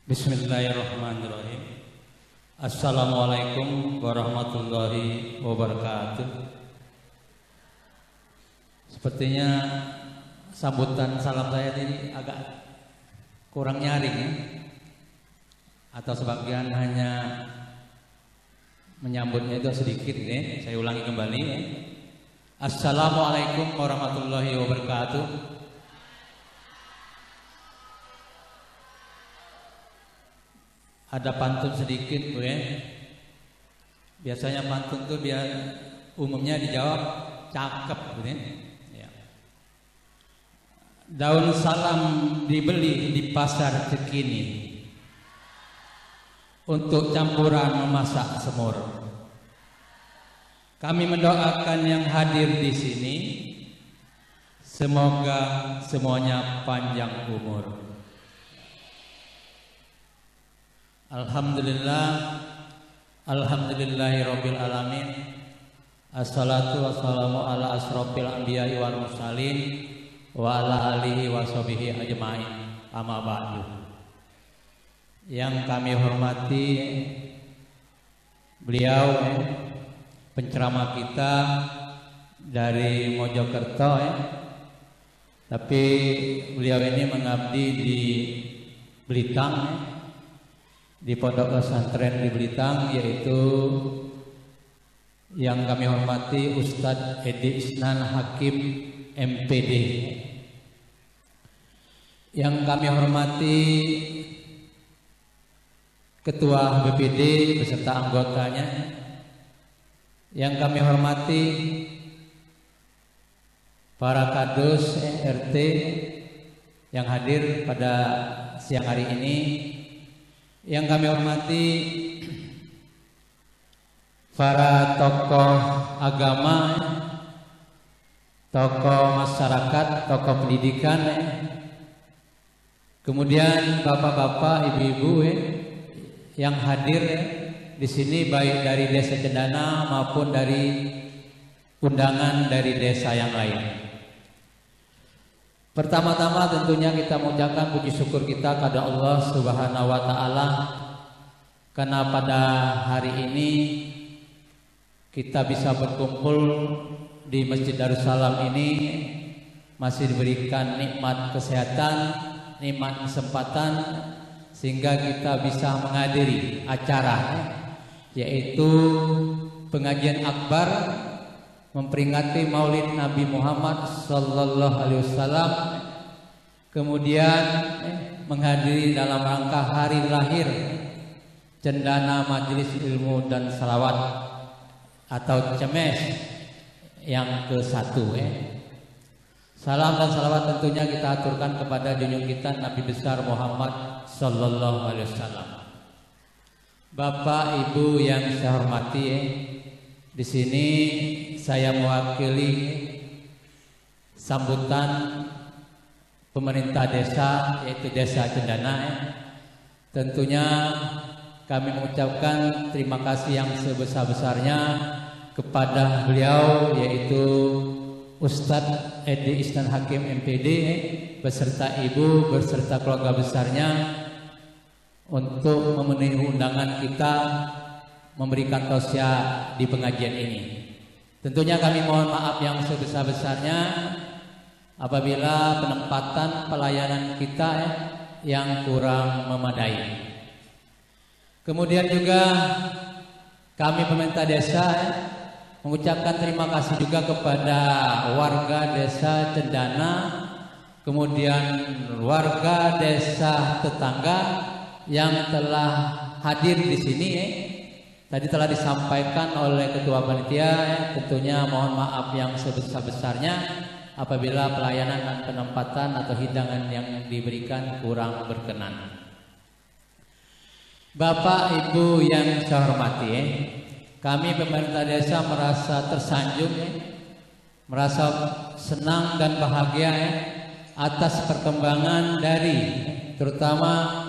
Bismillahirrahmanirrahim. Assalamualaikum warahmatullahi wabarakatuh. Sepertinya sambutan salam saya ini agak kurang nyaring ya? Atau sebagian hanya menyambutnya itu sedikit ya? Saya ulangi kembali ya. Assalamualaikum warahmatullahi wabarakatuh. Ada pantun sedikit ya. Biasanya pantun tuh biar umumnya dijawab cakep gitu ya. Daun salam dibeli di pasar Cikini untuk campuran memasak semur. Kami mendoakan yang hadir di sini semoga semuanya panjang umur. Alhamdulillahirabbil alamin. Assalatu wassalamu ala asrofil anbiya'i wal mursalin wa ala alihi wa sahbihi ajmain. Amma ba'du. Yang kami hormati beliau penceramah kita dari Mojokerto tapi beliau ini mengabdi di Blitar di pondok pesantren di Blitar, yaitu yang kami hormati Ustadz Edi Isnan Hakim MPD, yang kami hormati Ketua BPD beserta anggotanya, yang kami hormati para kadus RT yang hadir pada siang hari ini, yang kami hormati para tokoh agama, tokoh masyarakat, tokoh pendidikan, kemudian bapak-bapak, ibu-ibu yang hadir di sini baik dari Desa Cendana maupun dari undangan dari desa yang lain. Pertama-tama tentunya kita mengucapkan puji syukur kita kepada Allah Subhanahu wa taala karena pada hari ini kita bisa berkumpul di Masjid Darussalam ini, masih diberikan nikmat kesehatan, nikmat kesempatan sehingga kita bisa menghadiri acara yaitu pengajian akbar memperingati Maulid Nabi Muhammad Sallallahu Alaihi Wasallam, kemudian menghadiri dalam rangka hari lahir Cendana Majelis Ilmu dan Salawat atau CEMES yang ke-1. Salam dan salawat tentunya kita aturkan kepada junjungan kita Nabi besar Muhammad Sallallahu Alaihi Wasallam. Bapak Ibu yang saya hormati, di sini saya mewakili sambutan pemerintah desa yaitu Desa Cendana. Tentunya kami mengucapkan terima kasih yang sebesar-besarnya kepada beliau yaitu Ustadz Edi Isnan Hakim MPD beserta ibu beserta keluarga besarnya untuk memenuhi undangan kita memberikan tausiah di pengajian ini. Tentunya kami mohon maaf yang sebesar-besarnya apabila penempatan pelayanan kita yang kurang memadai. Kemudian juga kami pemerintah desa mengucapkan terima kasih juga kepada warga Desa Cendana, kemudian warga desa tetangga yang telah hadir di sini. Tadi telah disampaikan oleh Ketua Panitia, tentunya mohon maaf yang sebesar-besarnya apabila pelayanan dan penempatan atau hidangan yang diberikan kurang berkenan. Bapak Ibu yang saya hormati, kami pemerintah desa merasa tersanjung, merasa senang dan bahagia atas perkembangan dari terutama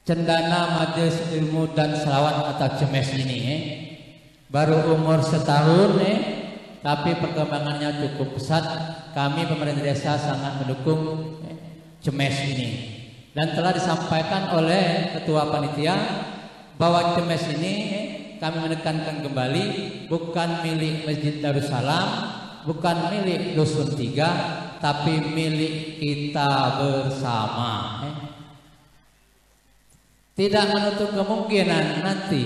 Cendana Majelis Ilmu dan Salawat atau CEMES ini. Baru umur setahun tapi perkembangannya cukup pesat. Kami pemerintah desa sangat mendukung CEMES ini. Dan telah disampaikan oleh Ketua Panitia bahwa Cemes ini kami menekankan kembali bukan milik Masjid Darussalam, bukan milik Dusun 3, tapi milik kita bersama. Tidak menutup kemungkinan nanti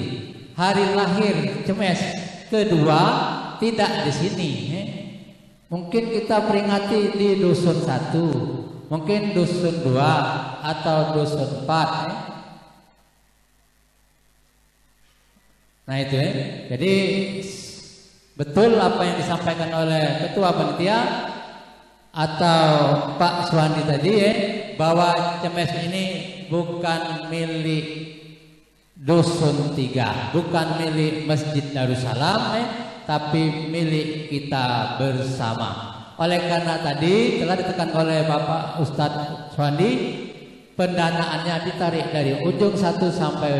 hari lahir Cemes kedua tidak di sini. Mungkin kita peringati di Dusun 1, mungkin Dusun 2 atau Dusun 4. Nah itu Jadi betul apa yang disampaikan oleh Ketua Panitia atau Pak Suhandi tadi bahwa Cemes ini bukan milik Dusun 3, bukan milik Masjid Darussalam, tapi milik kita bersama. Oleh karena tadi telah ditekan oleh Bapak Ustadz Suhandi, pendanaannya ditarik dari ujung 1 sampai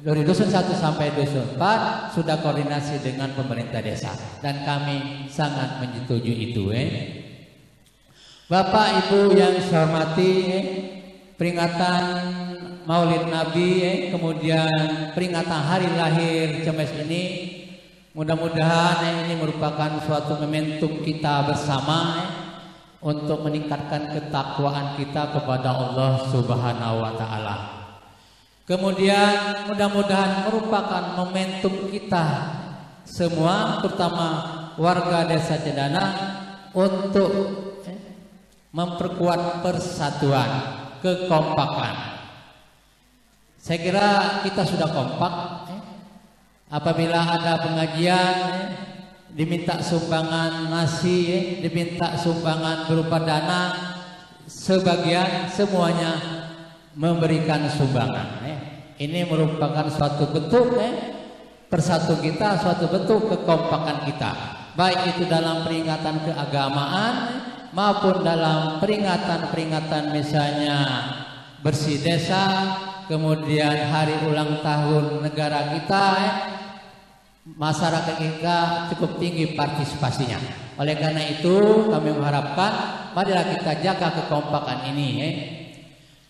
dari Dusun 1 sampai Dusun 4 sudah koordinasi dengan pemerintah desa dan kami sangat menyetujui itu. Bapak Ibu yang saya hormati, peringatan Maulid Nabi, kemudian peringatan hari lahir Cemes ini, mudah-mudahan ini merupakan suatu momentum kita bersama untuk meningkatkan ketakwaan kita kepada Allah Subhanahu wa Ta'ala. Kemudian mudah-mudahan merupakan momentum kita semua, terutama warga Desa Cendana, untuk memperkuat persatuan, kekompakan. Saya kira kita sudah kompak. Apabila ada pengajian, diminta sumbangan nasi, diminta sumbangan berupa dana, sebagian semuanya memberikan sumbangan. Ini merupakan suatu bentuk persatu kita, suatu bentuk kekompakan kita, baik itu dalam peringatan keagamaan maupun dalam peringatan-peringatan misalnya bersih desa, kemudian hari ulang tahun negara kita, masyarakat kita cukup tinggi partisipasinya. Oleh karena itu kami mengharapkan marilah kita jaga kekompakan ini.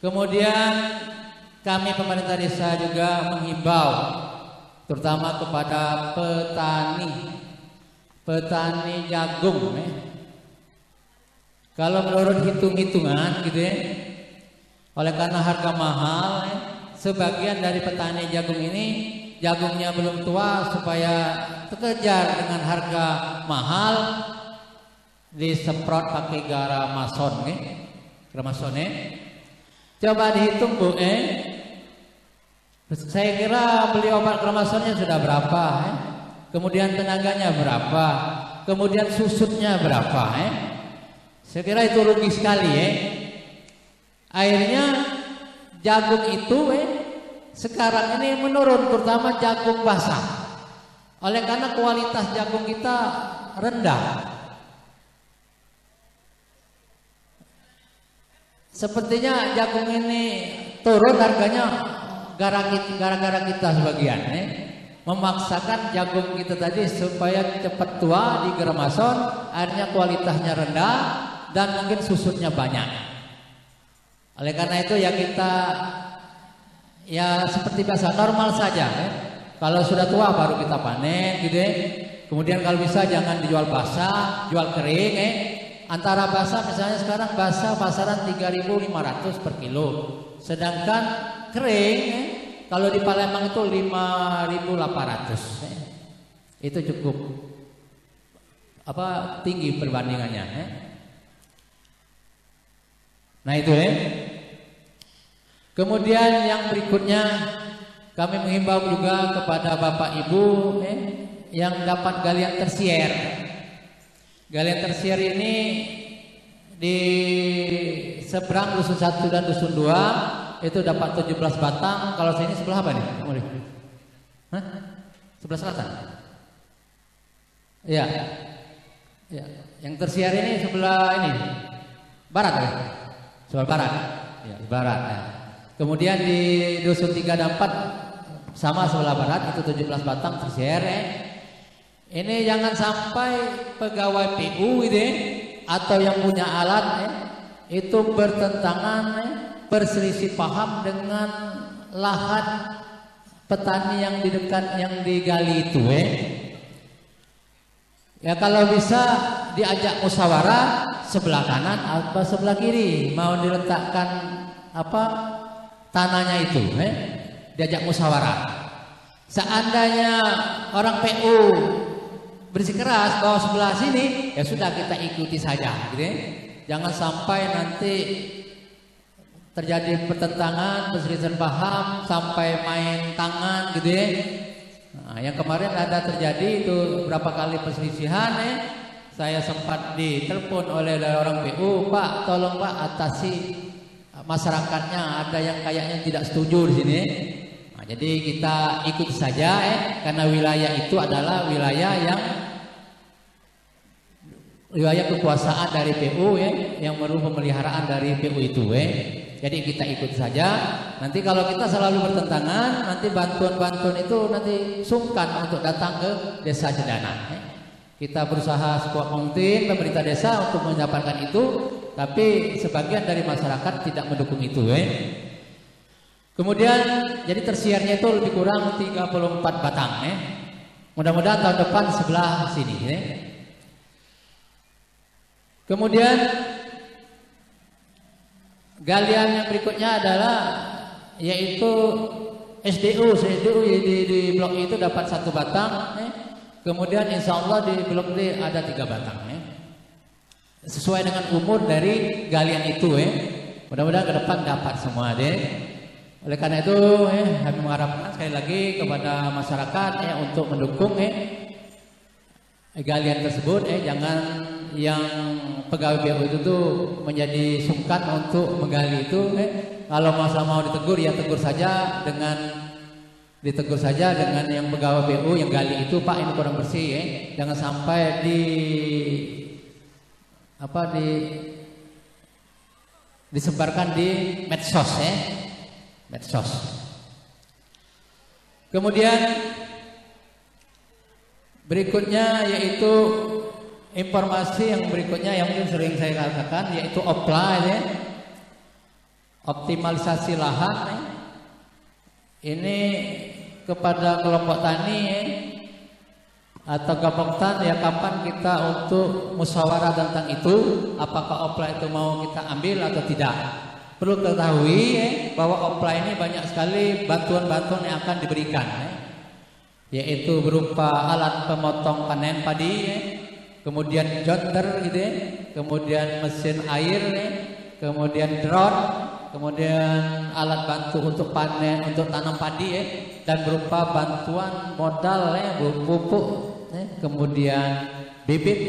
Kemudian kami pemerintah desa juga menghimbau terutama kepada petani jagung. Kalau menurut hitung-hitungan gitu oleh karena harga mahal, sebagian dari petani jagung ini jagungnya belum tua, supaya terkejar dengan harga mahal disemprot pakai garamason, garamason. Coba dihitung Bu, saya kira beli obat garmasonnya sudah berapa, kemudian tenaganya berapa, kemudian susutnya berapa, saya kira itu rugi sekali. Akhirnya jagung itu sekarang ini menurun, terutama jagung basah. Oleh karena kualitas jagung kita rendah. Sepertinya jagung ini turun harganya gara-gara kita sebagian memaksakan jagung kita tadi supaya cepat tua di germason, akhirnya kualitasnya rendah dan mungkin susutnya banyak. Oleh karena itu ya kita seperti biasa normal saja. Kalau sudah tua baru kita panen gitu. Kemudian kalau bisa jangan dijual basah, jual kering. Antara basah misalnya sekarang basah pasaran 3.500 per kilo. Sedangkan kering kalau di Palembang itu 5.800. Itu cukup tinggi perbandingannya. Nah itu Kemudian yang berikutnya kami menghimbau juga kepada Bapak Ibu yang dapat galian tersier. Galian tersier ini di seberang Dusun 1 dan Dusun 2 itu dapat 17 batang. Kalau saya ini sebelah apa nih? Sebelah selatan? Iya. Ya. Yang tersier ini sebelah ini barat ya? Sebelah barat. Ya, barat ya. Kemudian di Dusun 3 dan 4 sama sebelah barat itu 17 batang tersier. Ini jangan sampai pegawai PU gitu atau yang punya alat itu bertentangan perselisih paham dengan lahan petani yang di dekat yang digali itu ya kalau bisa diajak musyawarah sebelah kanan atau sebelah kiri mau diletakkan apa tanahnya itu diajak musyawarah. Seandainya orang PU bersikeras bahwa sebelah sini ya sudah kita ikuti saja gitu ya. Jangan sampai nanti terjadi pertentangan, perselisihan paham sampai main tangan gitu ya. Nah, yang kemarin ada terjadi itu berapa kali perselisihan saya sempat ditelepon oleh orang PU, Pak tolong Pak atasi masyarakatnya ada yang kayaknya tidak setuju di sini. Nah, jadi kita ikut saja karena wilayah itu adalah wilayah kekuasaan dari PU yang perlu pemeliharaan dari PU itu Jadi kita ikut saja. Nanti kalau kita selalu bertentangan, nanti bantuan-bantuan itu nanti sungkan untuk datang ke desa Cedana. Kita berusaha sekuat mungkin pemerintah desa untuk mendapatkan itu, tapi sebagian dari masyarakat tidak mendukung itu. Kemudian jadi tersiarnya itu lebih kurang 34 batang. Mudah-mudahan tahun depan sebelah sini. Kemudian galian yang berikutnya adalah yaitu SDU di blok itu dapat 1 batang. Kemudian insya Allah di blok D ada 3 batang. Sesuai dengan umur dari galian itu. Mudah-mudahan ke depan dapat semua Oleh karena itu kami mengharapkan sekali lagi kepada masyarakat untuk mendukung galian tersebut. Jangan yang pegawai PU itu tuh menjadi sungkan untuk menggali itu. Kalau mau ditegur ya tegur saja dengan yang pegawai PU yang gali itu, Pak ini kurang bersih Jangan sampai disebarkan di medsos medsos. Kemudian berikutnya yaitu informasi yang berikutnya yang mungkin sering saya katakan yaitu OPLA optimalisasi lahan ini kepada kelompok tani atau gabungkan ya kapan kita untuk musyawarah tentang itu apakah OPLA itu mau kita ambil atau tidak. Perlu ketahui bahwa OPLA ini banyak sekali bantuan-bantuan yang akan diberikan yaitu berupa alat pemotong panen padi kemudian jonder kemudian mesin air kemudian drone kemudian alat bantu untuk panen untuk tanam padi dan berupa bantuan modal pupuk kemudian bibit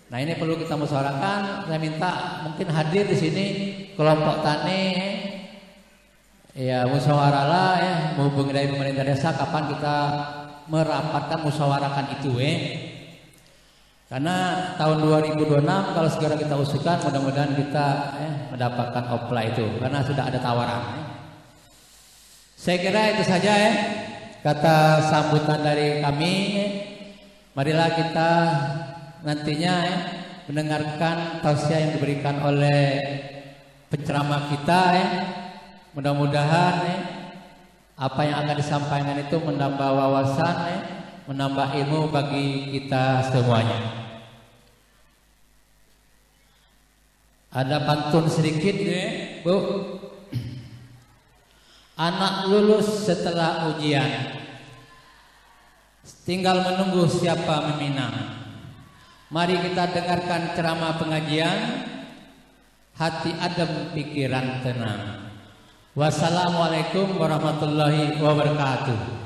Nah ini perlu kita musyawarahkan. Saya minta mungkin hadir di sini kelompok tani ya musyawarahlah menghubungi dari pemerintah desa kapan kita merapatkan musyawarahkan itu Karena tahun 2026 kalau segera kita usulkan mudah-mudahan kita mendapatkan OPLA itu karena sudah ada tawaran. Saya kira itu saja kata sambutan dari kami. Marilah kita nantinya mendengarkan tausiah yang diberikan oleh penceramah kita mudah-mudahan apa yang akan disampaikan itu menambah wawasan menambah ilmu bagi kita semuanya. Ada pantun sedikit Bu. Anak lulus setelah ujian tinggal menunggu siapa meminang. Mari kita dengarkan ceramah pengajian, hati adem pikiran tenang. Wassalamualaikum warahmatullahi wabarakatuh.